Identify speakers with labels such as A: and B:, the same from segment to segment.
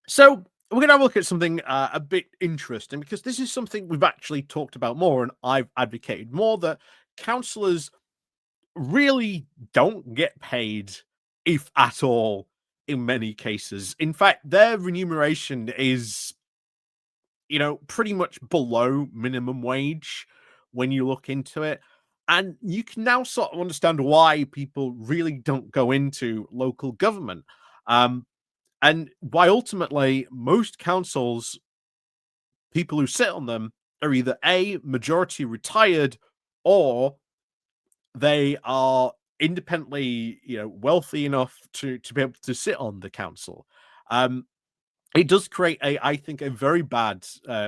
A: So we're going to have a look at something a bit interesting because this is something we've actually talked about more, and I've advocated more that councillors really don't get paid, if at all, in many cases. In fact, their remuneration is, pretty much below minimum wage when you look into it. And you can now sort of understand why people really don't go into local government. Um, and why ultimately most councils, people who sit on them, are either A, majority retired, or they are independently, wealthy enough to be able to sit on the council. Um, it does create I think, a very bad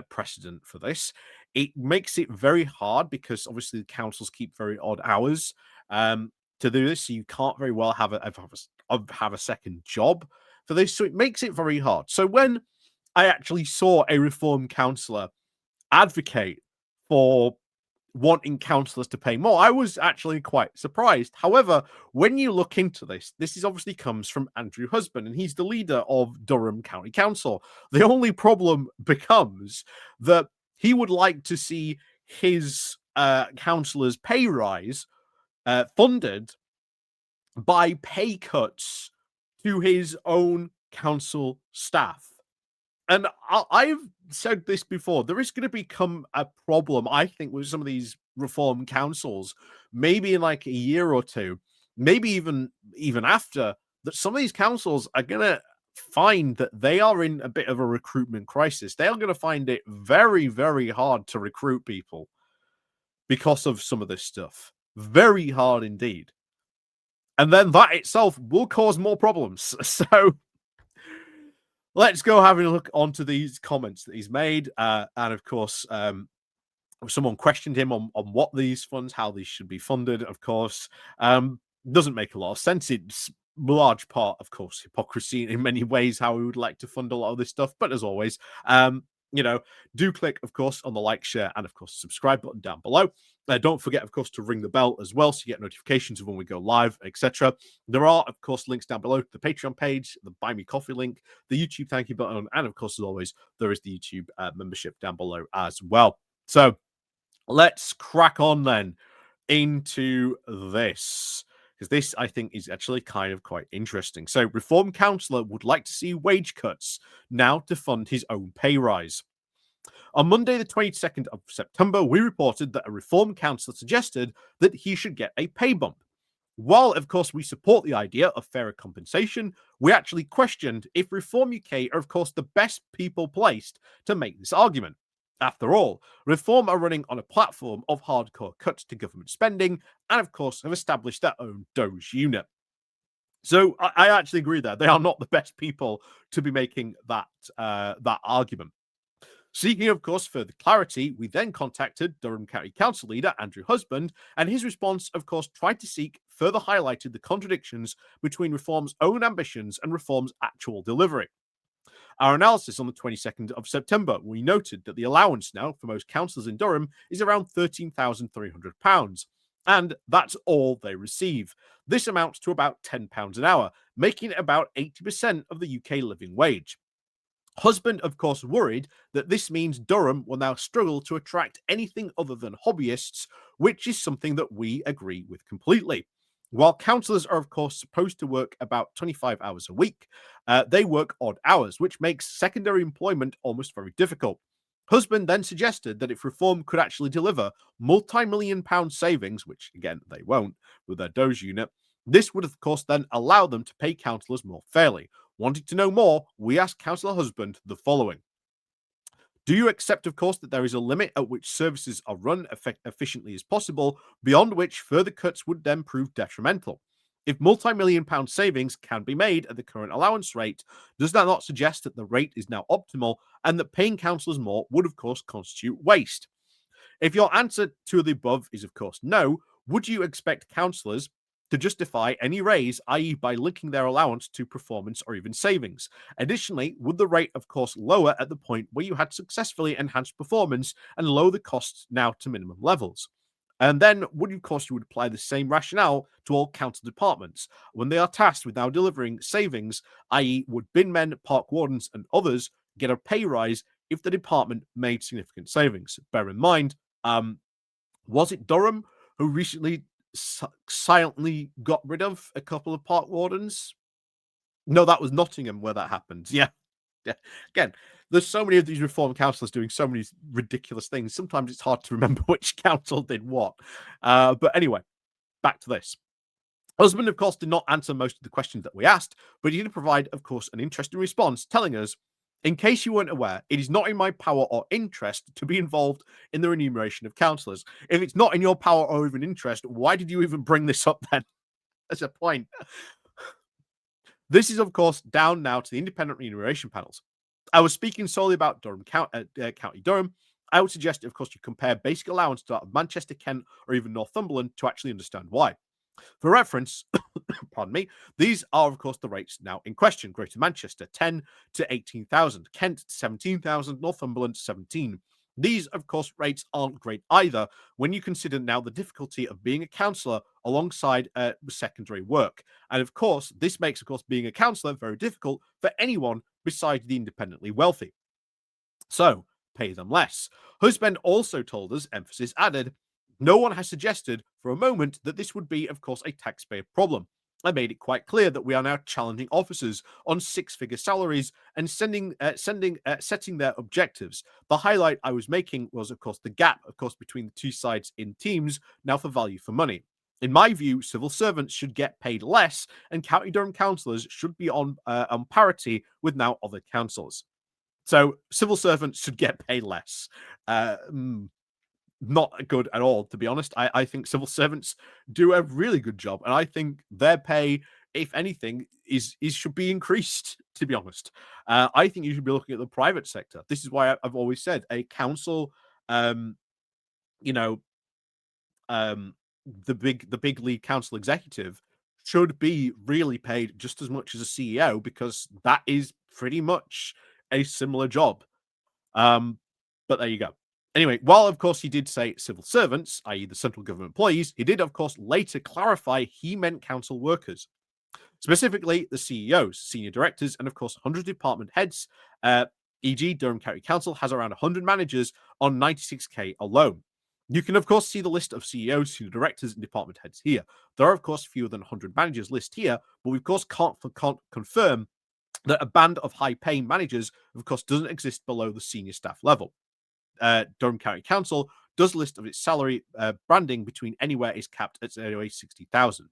A: precedent for this. It makes it very hard because obviously the councils keep very odd hours to do this, so you can't very well have a second job for this. So it makes it very hard. So when I actually saw a reform councillor advocate for wanting councillors to pay more, I was actually quite surprised. However, when you look into this, this is obviously comes from Andrew Husband, and he's the leader of Durham County Council. The only problem becomes that he would like to see his councillors' pay rise funded by pay cuts to his own council staff. And I've said this before. There is going to become a problem, I think, with some of these reform councils, maybe in like a year or two, maybe even after, that some of these councils are going to find that they are in a bit of a recruitment crisis. They are going to find it very, very hard to recruit people because of some of this stuff. Very hard indeed. And then that itself will cause more problems. So let's go having a look onto these comments that he's made. And of course, someone questioned him on what these funds, how these should be funded, of course. Doesn't make a lot of sense. It's large part, of course, hypocrisy in many ways, how we would like to fund a lot of this stuff. But as always, you know, do click, of course, on the like, share, and of course, subscribe button down below. Don't forget, of course, to ring the bell as well so you get notifications of when we go live, etc. There are, of course, links down below, the Patreon page, the Buy Me Coffee link, the YouTube thank you button, and of course, as always, there is the YouTube membership down below as well. So let's crack on then into this, because this, I think, is actually kind of quite interesting. So, Reform Councillor would like to see wage cuts now to fund his own pay rise. On Monday, the 22nd of September, we reported that a Reform Councillor suggested that he should get a pay bump. While, of course, we support the idea of fairer compensation, we actually questioned if Reform UK are, of course, the best people placed to make this argument. After all, Reform are running on a platform of hardcore cuts to government spending and, of course, have established their own DOGE unit. So I actually agree there. They are not the best people to be making that argument. Seeking, of course, further clarity, we then contacted Durham County Council leader Andrew Husband, and his response, of course, tried to seek further highlighted the contradictions between Reform's own ambitions and Reform's actual delivery. Our analysis on the 22nd of September, we noted that the allowance now for most councillors in Durham is around £13,300, and that's all they receive. This amounts to about £10 an hour, making it about 80% of the UK living wage. Husband, of course, worried that this means Durham will now struggle to attract anything other than hobbyists, which is something that we agree with completely. While councillors are, of course, supposed to work about 25 hours a week, they work odd hours, which makes secondary employment almost very difficult. Husband then suggested that if Reform could actually deliver multi-million pound savings, which again they won't with their DOGE unit, this would, of course, then allow them to pay councillors more fairly. Wanting to know more, we asked Councillor Husband the following. Do you accept, of course, that there is a limit at which services are run efficiently as possible, beyond which further cuts would then prove detrimental? If multi-million pound savings can be made at the current allowance rate, does that not suggest that the rate is now optimal and that paying councillors more would, of course, constitute waste? If your answer to the above is, of course, no, would you expect councillors to justify any raise, i.e., by linking their allowance to performance or even savings? Additionally, would the rate, of course, lower at the point where you had successfully enhanced performance and lower the costs now to minimum levels? And then, of course, you would apply the same rationale to all council departments when they are tasked with now delivering savings, i.e., would bin men, park wardens, and others get a pay rise if the department made significant savings? Bear in mind, was it Durham who recently silently got rid of a couple of park wardens? No, that was Nottingham where that happened. Yeah. Yeah. Again, there's so many of these reform councillors doing so many ridiculous things. Sometimes it's hard to remember which council did what. But anyway, back to this. Husband, of course, did not answer most of the questions that we asked, but he did provide, of course, an interesting response telling us, in case you weren't aware, it is not in my power or interest to be involved in the remuneration of councillors. If it's not in your power or even interest, why did you even bring this up then? That's a point. This is, of course, down now to the independent remuneration panels. I was speaking solely about Durham County Durham. I would suggest, of course, you compare basic allowance to that of Manchester, Kent, or even Northumberland to actually understand why. For reference, pardon me, these are, of course, the rates now in question. Greater Manchester, 10 to 18,000. Kent, 17,000. Northumberland, 17. These, of course, rates aren't great either when you consider now the difficulty of being a councillor alongside secondary work. And of course, this makes, of course, being a councillor very difficult for anyone besides the independently wealthy. So, pay them less. Husband also told us, emphasis added, no one has suggested for a moment that this would be, of course, a taxpayer problem. I made it quite clear that we are now challenging officers on six-figure salaries and setting their objectives. The highlight I was making was, of course, the gap, of course, between the two sides in teams now for value for money. In my view, civil servants should get paid less, and County Durham councillors should be on parity with now other councillors. So civil servants should get paid less. Not good at all, to be honest. I think civil servants do a really good job, and I think their pay, if anything, is should be increased. To be honest, I think you should be looking at the private sector. This is why I've always said a council, you know, the big league council executive should be really paid just as much as a CEO because that is pretty much a similar job. But there you go. Anyway, while of course he did say civil servants, i.e., the central government employees, he did of course later clarify he meant council workers, specifically the CEOs, senior directors, and of course 100 department heads. E.g., Durham County Council has around 100 managers on 96k alone. You can, of course, see the list of CEOs, senior directors, and department heads here. There are, of course, fewer than 100 managers list here, but we, of course, can't confirm that a band of high-paying managers, of course, doesn't exist below the senior staff level. Durham County Council does list of its salary branding between anywhere is capped at anyway 60,000.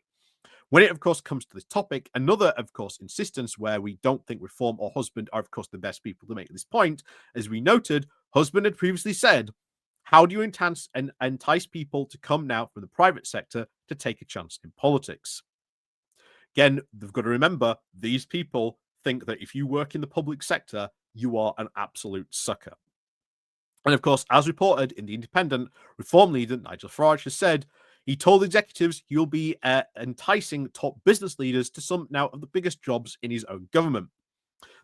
A: When it, of course, comes to this topic, another, of course, insistence where we don't think Reform or Husband are, of course, the best people to make this point, as we noted, Husband had previously said, how do you entice people to come now from the private sector to take a chance in politics? Again, they've got to remember, these people think that if you work in the public sector, you are an absolute sucker. And of course, as reported in The Independent, Reform leader Nigel Farage has said he told executives he'll be enticing top business leaders to some now of the biggest jobs in his own government.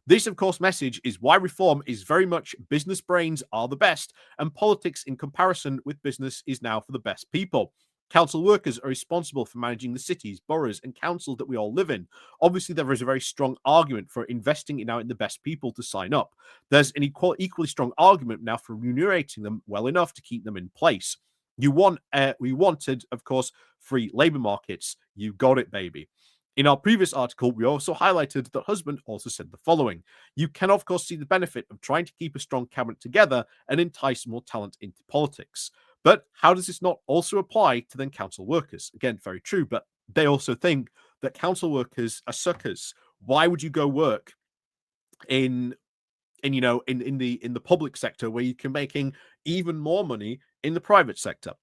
A: This, of course, message is why Reform is very much business brains are the best, and politics in comparison with business is now for the best people. Council workers are responsible for managing the cities, boroughs, and councils that we all live in. Obviously, there is a very strong argument for investing in the best people to sign up. There's an equally strong argument now for remunerating them well enough to keep them in place. We wanted, of course, free labour markets. You got it, baby. In our previous article, we also highlighted that Husband also said the following. You can, of course, see the benefit of trying to keep a strong cabinet together and entice more talent into politics. But how does this not also apply to then council workers? Again, very true, but they also think that council workers are suckers. Why would you go work in the public sector where you can making even more money in the private sector?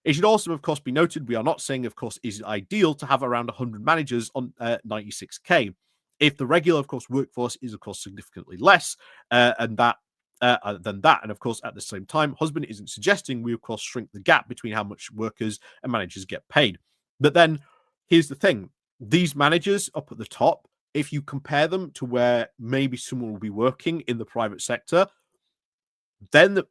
A: It should also, of course, be noted we are not saying, of course, is it ideal to have around 100 managers on 96k. If the regular, of course, workforce is, of course, significantly less than that, and of course, at the same time, Husband isn't suggesting we, of course, shrink the gap between how much workers and managers get paid. But then, here's the thing: these managers up at the top, if you compare them to where maybe someone will be working in the private sector, then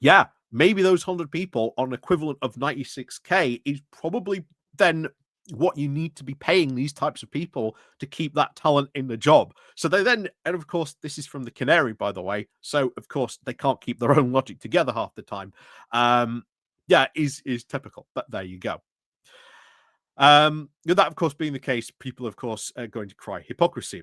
A: yeah, maybe those 100 people on an equivalent of 96K is probably then what you need to be paying these types of people to keep that talent in the job. So they then, and of course, this is from the Canary, by the way. So of course, they can't keep their own logic together half the time. Yeah, is typical. But there you go. With that, of course, being the case, people, of course, are going to cry hypocrisy.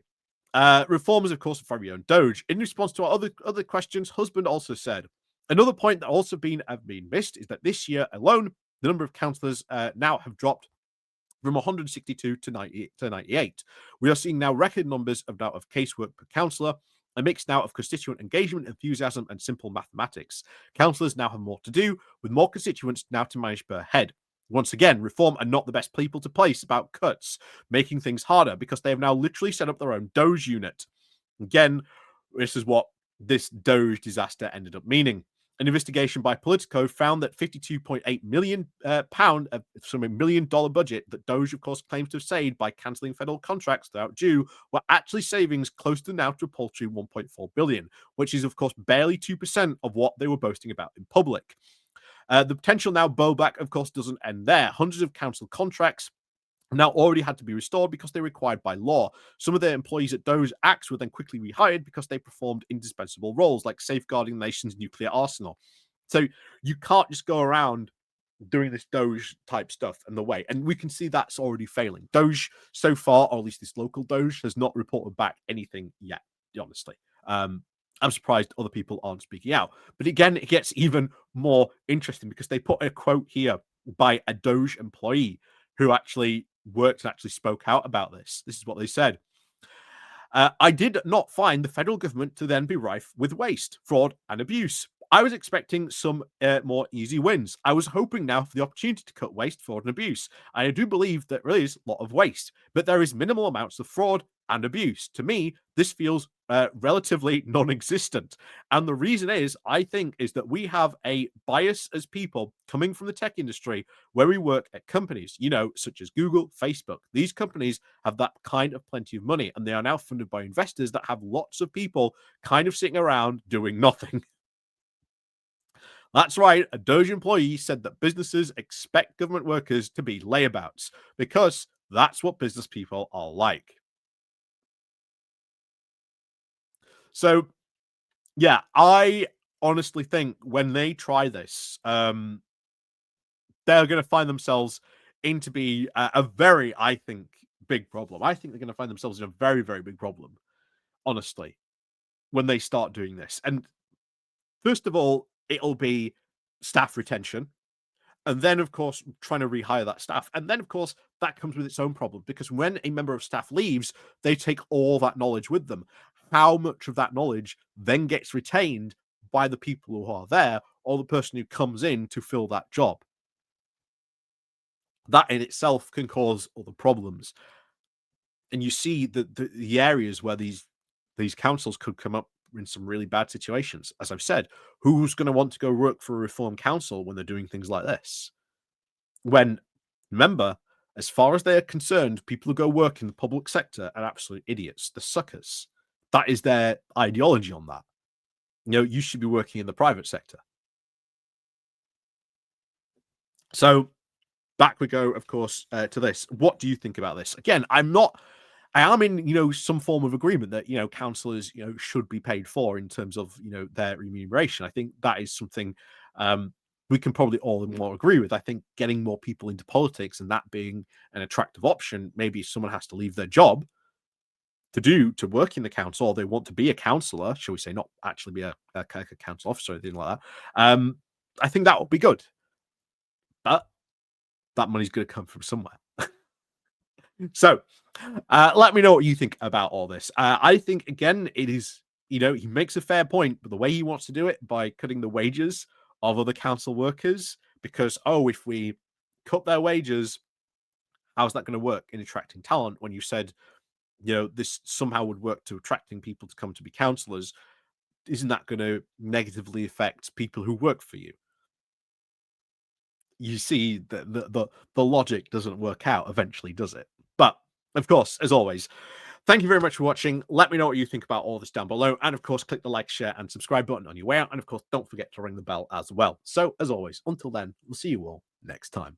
A: Reformers, of course, are very own DOGE. In response to our other questions, Husband also said, another point that also have been missed is that this year alone, the number of councillors now have dropped from 162 to 98. We are seeing now record numbers of casework per councillor, a mix now of constituent engagement, enthusiasm, and simple mathematics. Councillors now have more to do, with more constituents now to manage per head. Once again, Reform are not the best people to place about cuts, making things harder because they have now literally set up their own DOGE unit. Again, this is what this DOGE disaster ended up meaning. An investigation by Politico found that £52.8 million $1 million budget that DOGE, of course, claims to have saved by cancelling federal contracts without due were actually savings close to now to a paltry $1.4 billion, which is, of course, barely 2% of what they were boasting about in public. The potential now blowback, of course, doesn't end there. Hundreds of council contracts now already had to be restored because they're required by law. Some of their employees at those acts were then quickly rehired because they performed indispensable roles like safeguarding the nation's nuclear arsenal. So you can't just go around doing this DOGE type stuff and the way, and we can see that's already failing. DOGE so far, or at least this local DOGE, has not reported back anything yet, honestly. I'm surprised other people aren't speaking out. But again, it gets even more interesting because they put a quote here by a DOGE employee who actually worked and actually spoke out about this. This is what they said. I did not find the federal government to then be rife with waste, fraud, and abuse. I was expecting some more easy wins. I was hoping now for the opportunity to cut waste, fraud, and abuse. I do believe that there is a lot of waste, but there is minimal amounts of fraud and abuse. To me, this feels relatively non-existent. And the reason is, I think, is that we have a bias as people coming from the tech industry where we work at companies, such as Google, Facebook. These companies have that kind of plenty of money, and they are now funded by investors that have lots of people kind of sitting around doing nothing. That's right, a DOGE employee said that businesses expect government workers to be layabouts because that's what business people are like. So, yeah, I honestly think when they try this, they're going to find themselves into be a very, I think, big problem. I think they're going to find themselves in a very, very big problem, honestly, when they start doing this. And first of all, it'll be staff retention. And then, of course, trying to rehire that staff. And then, of course, that comes with its own problem because when a member of staff leaves, they take all that knowledge with them. How much of that knowledge then gets retained by the people who are there or the person who comes in to fill that job? That in itself can cause other problems. And you see the areas where these councils could come up in some really bad situations. As I've said, who's going to want to go work for a reform council when they're doing things like this? When, remember, as far as they are concerned, people who go work in the public sector are absolute idiots. They're suckers. That is their ideology on that. You should be working in the private sector. So back we go, of course, to this. What do you think about this? Again, I am in, some form of agreement that, councillors, should be paid for in terms of, their remuneration. I think that is something we can probably all more agree with. I think getting more people into politics and that being an attractive option, maybe someone has to leave their job to work in the council, or they want to be a councillor, shall we say, not actually be a council officer or anything like that. I think that would be good. But that money's going to come from somewhere. So, let me know what you think about all this. I think, again, it is, he makes a fair point, but the way he wants to do it by cutting the wages of other council workers, because, if we cut their wages, how's that going to work in attracting talent when you said, this somehow would work to attracting people to come to be councillors? Isn't that going to negatively affect people who work for you? You see that the logic doesn't work out eventually, does it? But, of course, as always, Thank you very much for watching. Let me know what you think about all this down below. And of course, click the like, share, and subscribe button on your way out. And of course, don't forget to ring the bell as well. So as always, until then, we'll see you all next time.